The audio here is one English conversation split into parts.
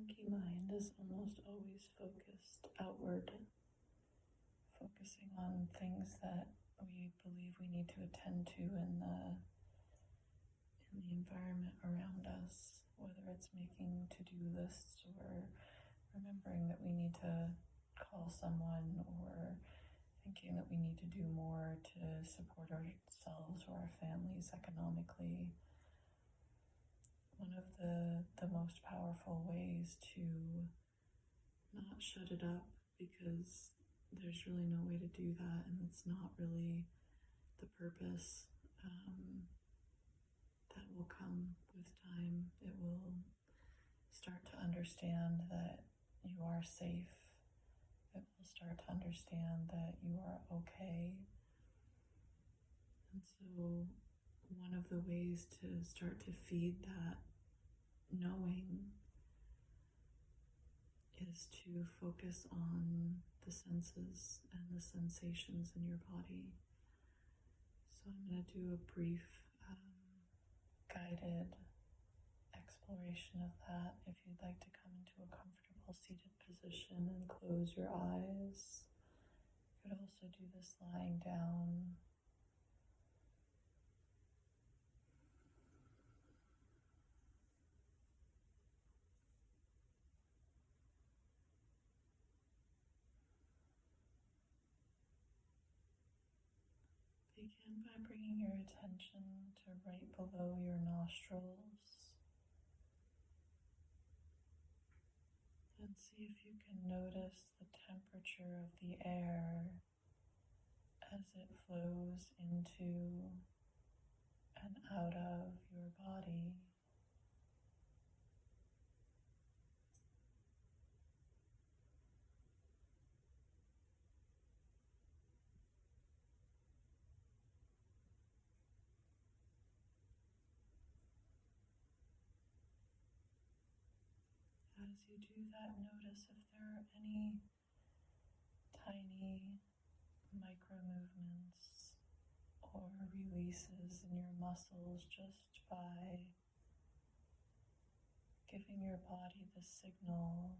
monkey mind is almost always focused outward, focusing on things that we believe we need to attend to in the environment around us, whether it's making to-do lists or remembering that we need to call someone, or thinking that we need to do more to support ourselves or our families economically. One of the most powerful ways to not shut it up, because there's really no way to do that, and it's not really the purpose, that will come with time. It will start to understand that you are safe. It will start to understand that you are okay. And so one of the ways to start to feed that knowing is to focus on the senses and the sensations in your body. So I'm going to do a brief guided exploration of that. If you'd like to come into a comfortable seated position and close your eyes, you could also do this lying down. Begin by bringing your attention to right below your nostrils, and see if you can notice the temperature of the air as it flows into and out of your body. As you do that, notice if there are any tiny micro movements or releases in your muscles, just by giving your body the signal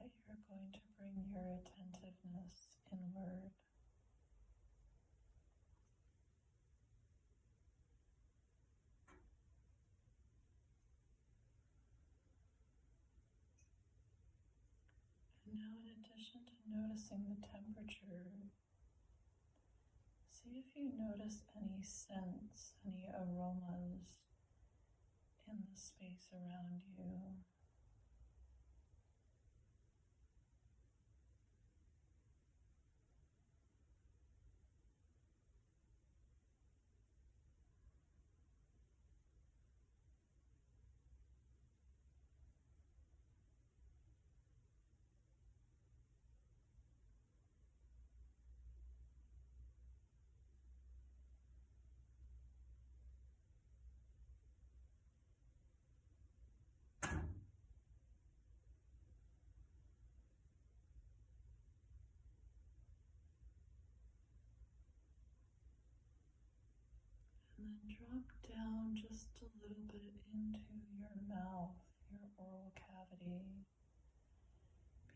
that you're going to bring your attentiveness inward. And now, in addition to noticing the temperature, see if you notice any scents, any aromas in the space around you. And then drop down just a little bit into your mouth, your oral cavity.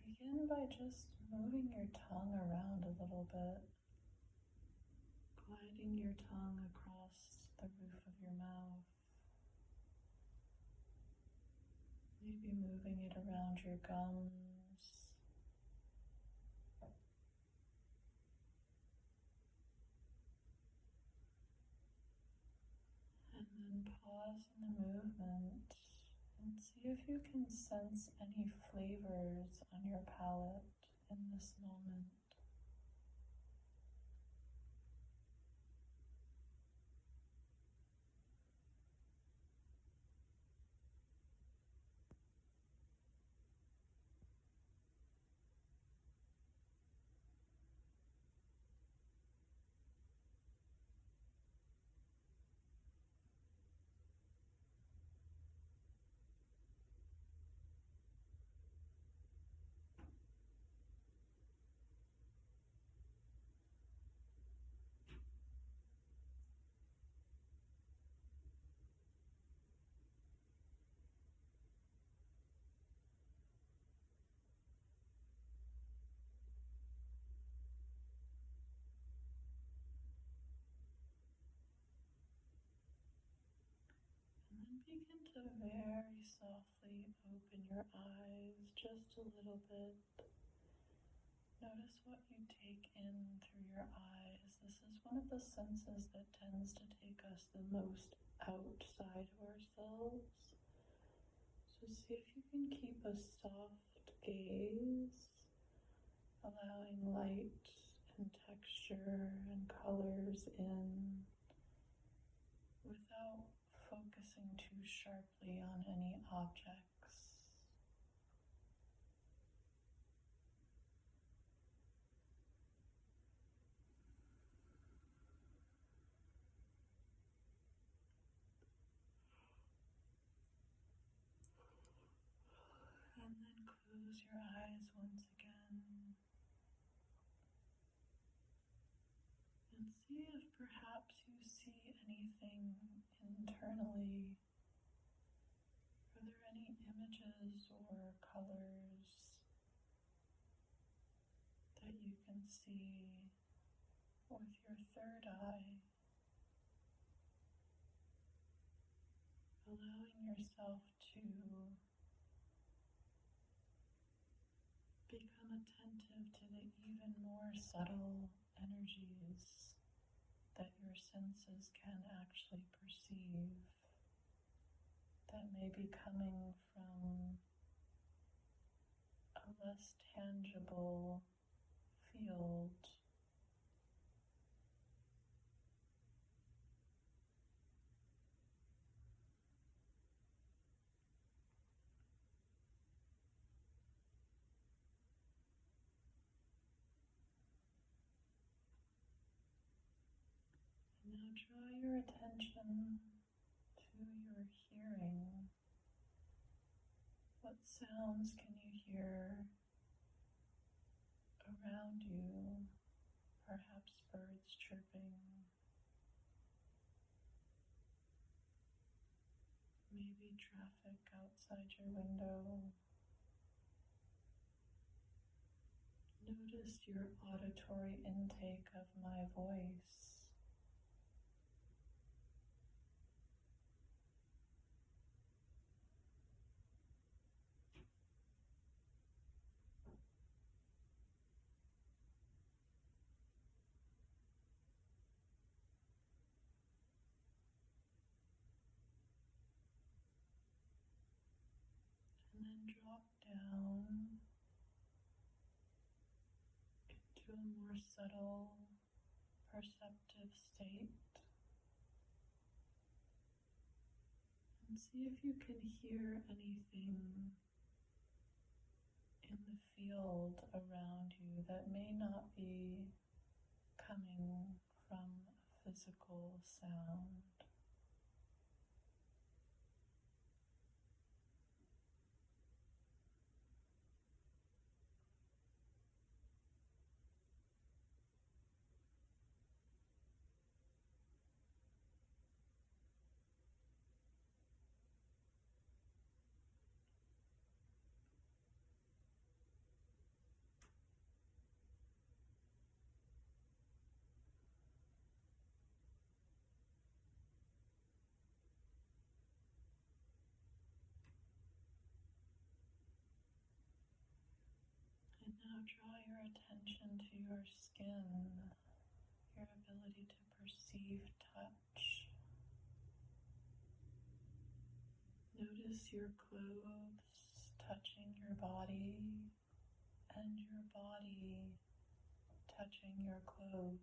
Begin by just moving your tongue around a little bit, gliding your tongue across the roof of your mouth, maybe moving it around your gums. And then pause in the movement and see if you can sense any flavors on your palate in this moment. Begin to very softly open your eyes just a little bit. Notice what you take in through your eyes. This is one of the senses that tends to take us the most outside of ourselves. So see if you can keep a soft gaze, allowing light and texture and colors in without focusing too sharply on any objects. And then close your eyes once again and see if perhaps you see anything internally. Are there any images or colors that you can see with your third eye? Allowing yourself to become attentive to the even more subtle energies that your senses can actually perceive, that may be coming from a less tangible field. And now draw your attention to your hearing. What sounds can you hear around you? Perhaps birds chirping, maybe traffic outside your window. Notice your auditory intake of my voice. And then drop down into a more subtle, perceptive state. And see if you can hear anything in the field around you that may not be coming from a physical sound. And now draw your attention to your skin, your ability to perceive touch. Notice your clothes touching your body and your body touching your clothes.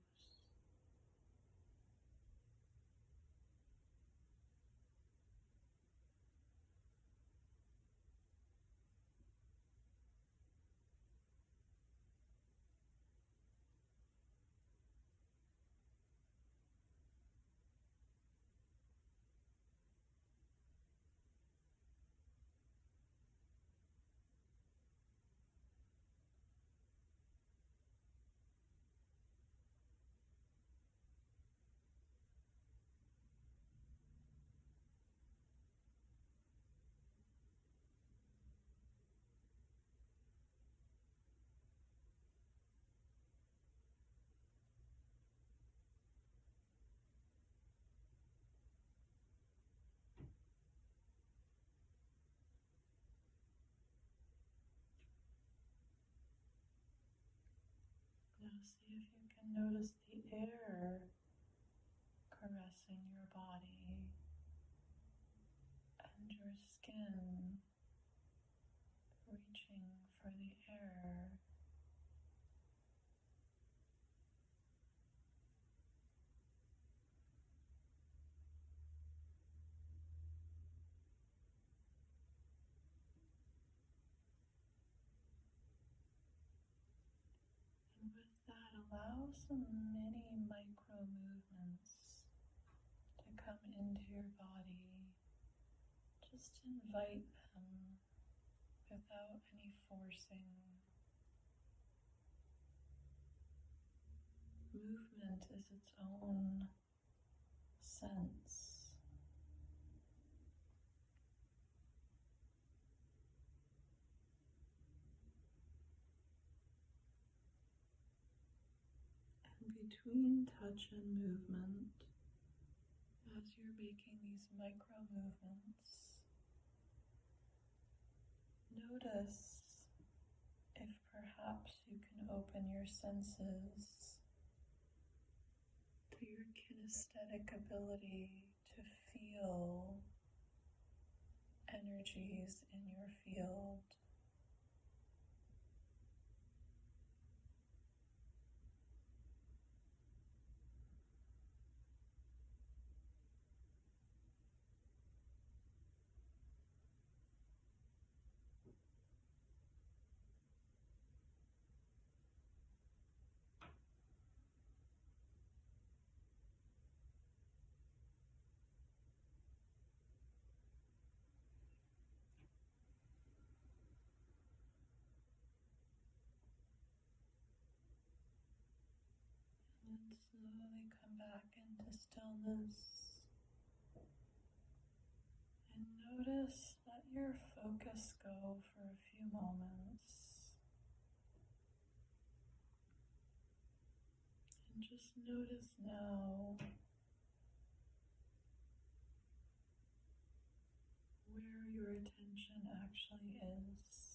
See if you can notice the air caressing your body and your skin reaching for the air. And with that, allow some mini micro movements to come into your body. Just invite them without any forcing. Movement is its own sense. And between touch and movement, as you're making these micro movements, notice if perhaps you can open your senses to your kinesthetic ability to feel energies in your field. And slowly come back into stillness and notice, let your focus go for a few moments and just notice now where your attention actually is.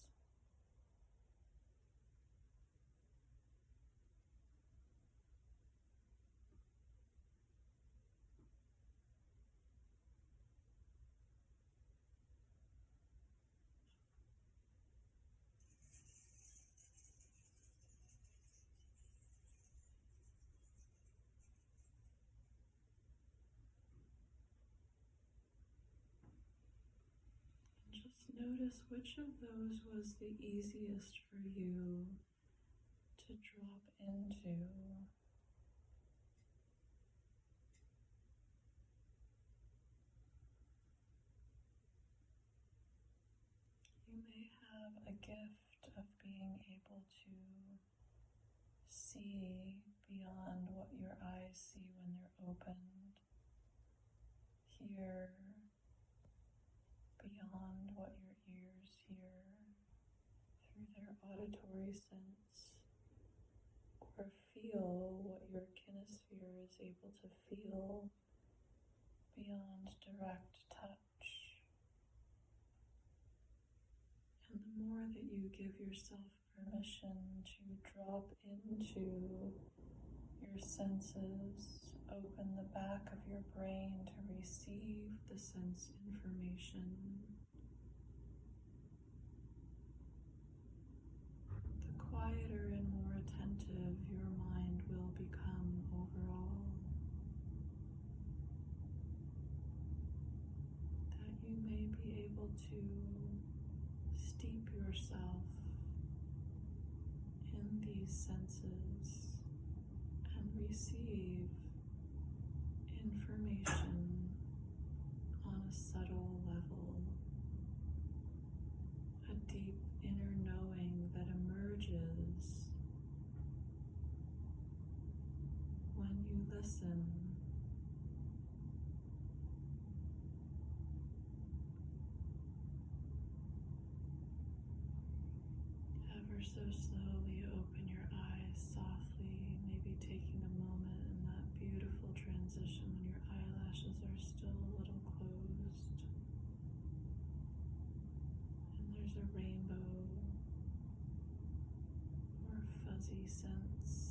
Just notice which of those was the easiest for you to drop into. You may have a gift of being able to see beyond what your eyes see when they're opened, hear beyond what your ears hear through their auditory sense, or feel what your kinesphere is able to feel beyond direct touch. And the more that you give yourself permission to drop into your senses, open the back of your brain to receive the sense information, the quieter and more attentive your mind will become overall. That you may be able to steep yourself in these senses and receive information on a subtle level, a deep inner knowing that emerges when you listen. Ever so slowly open your eyes softly, maybe taking a moment in that beautiful transition when your eyelashes are still a little closed. And there's a rainbow or fuzzy sense